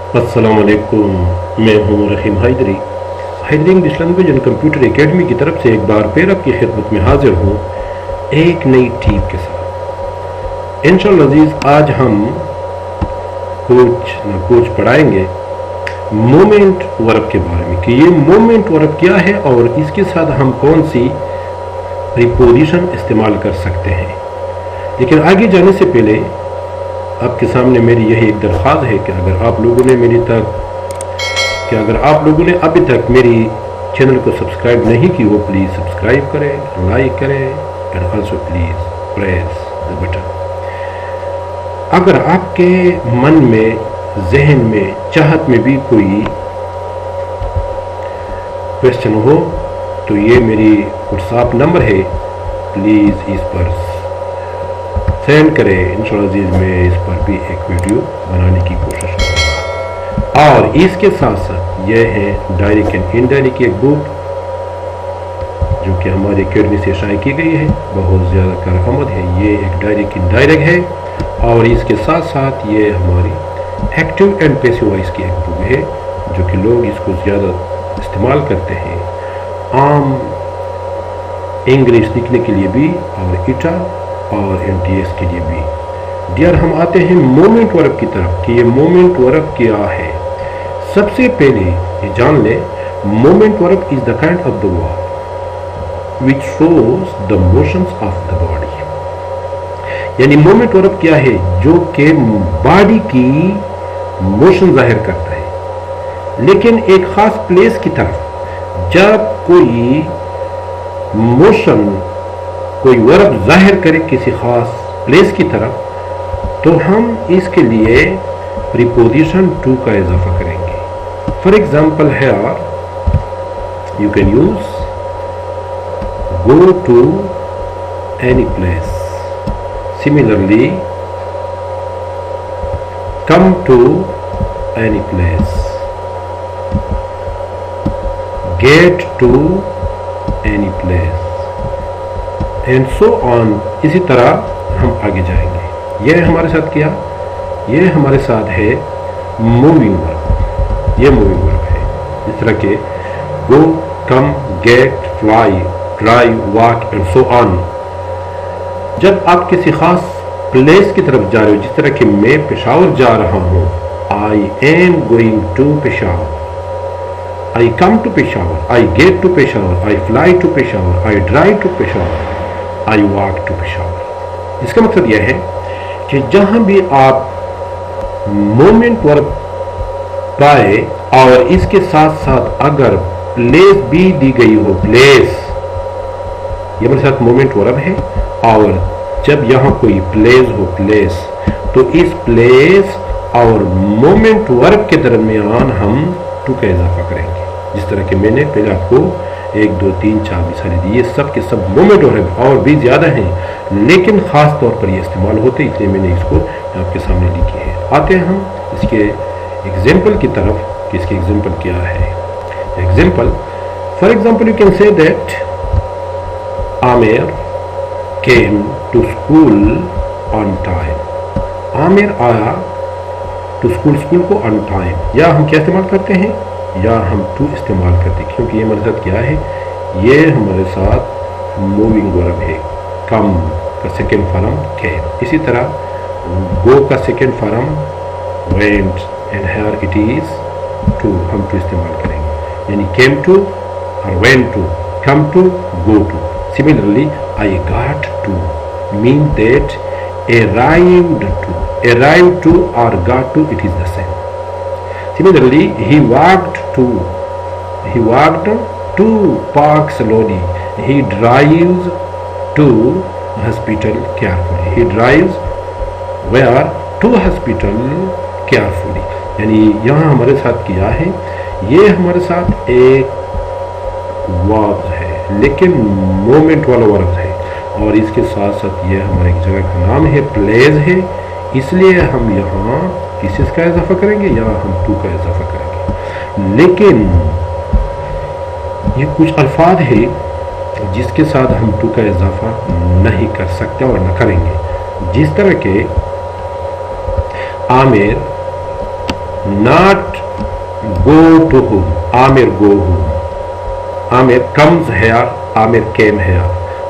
अस्सलाम वालेकुम। मैं हूँ Rahim Haidari English language and computer academy की तरफ से एक बार फिर आपकी खिदमत में हाजिर हूँ एक नई टीप के साथ। इंशाअल्लाह अजीज, आज हम कुछ न कुछ पढ़ाएंगे मोमेंट वर्ब के बारे में कि ये मोमेंट वर्ब क्या है और इसके साथ हम कौन सी प्रीपोजिशन इस्तेमाल कर सकते हैं। लेकिन आगे जाने से पहले आपके सामने मेरी यही एक दरख्वास्त है कि अगर आप लोगों ने अभी तक मेरी चैनल को सब्सक्राइब नहीं की हो, प्लीज़ सब्सक्राइब करें, लाइक करें and also please press the button. अगर आपके मन में, जहन में, चाहत में भी कोई क्वेश्चन हो तो ये मेरी व्हाट्सएप नंबर है, प्लीज़ इस पर सेंड करें। इंशाअल्लाह अज़ीज़ मैं इस पर भी एक वीडियो बनाने की कोशिश करूँगा। और इसके साथ साथ यह है डायरेक्ट एंड इनडायरेक्ट की एक बुक जो कि हमारी एकेडमी से शाये की गई है, बहुत ज़्यादा कारआमद है। ये एक डायरेक्ट इनडायरेक्ट है और इसके साथ साथ ये हमारी एक्टिव एंड पैसिव वॉइस की एक बुक है जो कि लोग इसको ज़्यादा इस्तेमाल करते हैं आम इंग्लिश सीखने के लिए भी और इटा और एमटीएस के लिए भी। डियर, हम आते हैं मोमेंट वर्ब की तरफ कि ये मोमेंट वर्ब क्या है। सबसे पहले ये जान ले, moment verb is the kind of the verb which shows the motions of the body. यानी मोमेंट वर्ब क्या है? जो कि बॉडी की मोशन जाहिर करता है, लेकिन एक खास प्लेस की तरफ। जब कोई मोशन, कोई वर्ब जाहिर करे किसी खास प्लेस की तरफ, तो हम इसके लिए प्रीपोजिशन टू का इजाफा करेंगे। फॉर एग्जाम्पल है you can use go to any place, similarly come to any place, get to any place and so on। इसी तरह हम आगे जाएंगे। यह हमारे साथ क्या? यह हमारे साथ है मूविंग वर्ब। यह मूविंग वर्ब है। इस तरह के go, come, get, fly, drive, walk and so on। जब आप किसी खास प्लेस की तरफ जा रहे हो, जिस तरह कि मैं पेशावर जा रहा हूँ, I am going to Peshawar, I come to Peshawar, I get to Peshawar, I fly to Peshawar, I drive to Peshawar, I walk to Peshawar. इसका मतलब यह है कि जहां भी आप मोमेंट वर्ब पाए और इसके साथ साथ अगर प्लेस भी दी गई हो, प्लेस ये मेरे साथ मोमेंट वर्ब है, और जब यहाँ कोई प्लेस हो, प्लेस, तो इस प्लेस और मोमेंट वर्ब के दरमियान हम टू का इजाफा करेंगे। जिस तरह के मैंने पहले आपको 1, 2, 3, 4 मिसालें दी। ये सब के सब मोमेंट वर्ब और भी ज़्यादा हैं, लेकिन ख़ास तौर पर ये इस्तेमाल होते, इसलिए मैंने इसको आपके सामने लिखी है। आते हैं हम इसके एग्जाम्पल की तरफ कि इसके एग्जाम्पल क्या है। Example, for example you can say that Aamir came to school on time। Aamir आया to school को on time। या हम क्या इस्तेमाल करते हैं? या हम टू इस्तेमाल करते हैं, क्योंकि ये हमारे साथ क्या है? ये हमारे साथ मूविंग वर्ब है। come का सेकेंड फॉर्म came। इसी तरह go का second form went and here it is to। हम टू इस्तेमाल करेंगे, यानी came to और went to, come to, go to। Similarly, I got to mean that arrived to or got to, it is the same. Similarly, he walked to park slowly, he drives to hospital carefully, he drives where to hospital carefully। यानी यहाँ हमारे साथ क्या है? ये हमारे साथ एक वर्ब है, लेकिन मोमेंट वाला वर्ब है, और इसके साथ साथ ये हमारी जगह का नाम है, प्लेस है, इसलिए हम यहाँ किस का इजाफा करेंगे? यहाँ हम टू का इजाफा करेंगे। लेकिन ये कुछ अल्फाज है जिसके साथ हम टू का इजाफा नहीं कर सकते और न करेंगे। जिस तरह के Aamir not go to whom. Amir go whom. Amir comes here. Amir came here.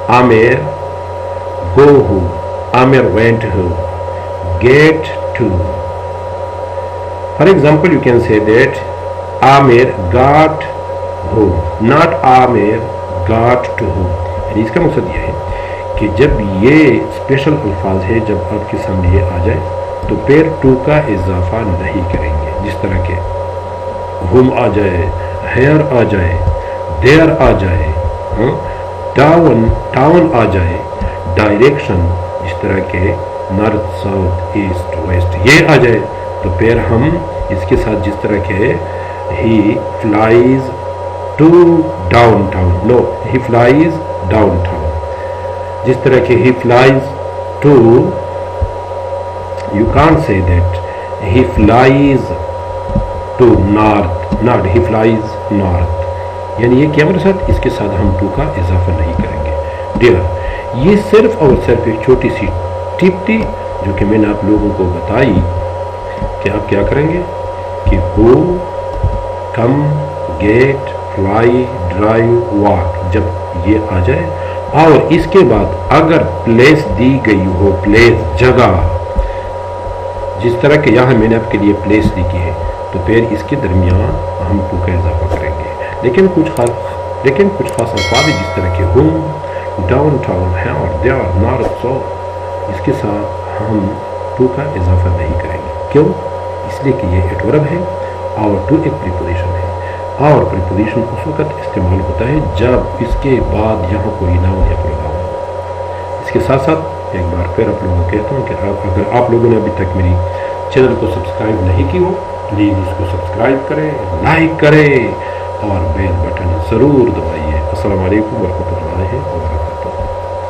Amir go whom. Amir went whom. Get to. For example, you can say that Amir got home, not Amir got to home. یعنی اس کا مقصد یہ ہے کہ جب یہ special الفاظ ہے، جب آپ کے سامنے یہ آ جائے تو پیر ٹو کا اضافہ نہیں کریں گے. جس طرح کہ ہوم آ جائے، ہیئر آ جائے، دیر آ جائے، ٹاؤن آ جائے، ڈائریکشن جس طرح کہ نارتھ ساؤتھ ایسٹ ویسٹ یہ آ جائے تو پھر ہم اس کے ساتھ جس طرح کہ he flies to downtown, no he flies downtown. جس طرح کہ he flies to, you can't say that he flies to north, not he flies north. یعنی یہ کیا میرے ساتھ، اس کے ساتھ ہم ٹو کا اضافہ نہیں کریں گے. ڈیئر، یہ صرف اور صرف ایک چھوٹی سی ٹپ تھی جو کہ میں نے آپ لوگوں کو بتائی کہ آپ کیا کریں گے کہ گو، کم، گیٹ، فلائی، ڈرائیو، واک جب یہ آ جائے اور اس کے بعد اگر پلیس دی گئی ہو، پلیس جگہ، جس طرح کہ یہاں میں نے آپ کے لیے پلیس لکھی ہے تو پھر اس کے درمیان ہم ٹو کا اضافہ کریں گے. لیکن کچھ خاص الفاظ جس طرح کہ ہوم، ڈاؤن ٹاؤن ہے اور دے آر نارتھ ساؤتھ، اس کے ساتھ ہم ٹو کا اضافہ نہیں کریں گے. کیوں؟ اس لیے کہ یہ ایٹ ورب ہے اور ٹو ایک پریپوزیشن ہے، اور پریپوزیشن اس وقت استعمال ہوتا ہے جب اس کے بعد یہاں کوئی ناؤن یا پروناؤن ہو. اس کے ساتھ ساتھ ایک بار پھر آپ لوگوں کو کہتا ہوں کہ اگر آپ لوگوں نے ابھی تک میری چینل کو سبسکرائب نہیں کی ہو پلیز اس کو سبسکرائب کریں، لائک کریں اور بیل بٹن ضرور دبائیے. السلام علیکم ورحمۃ اللہ وبرکاتہ.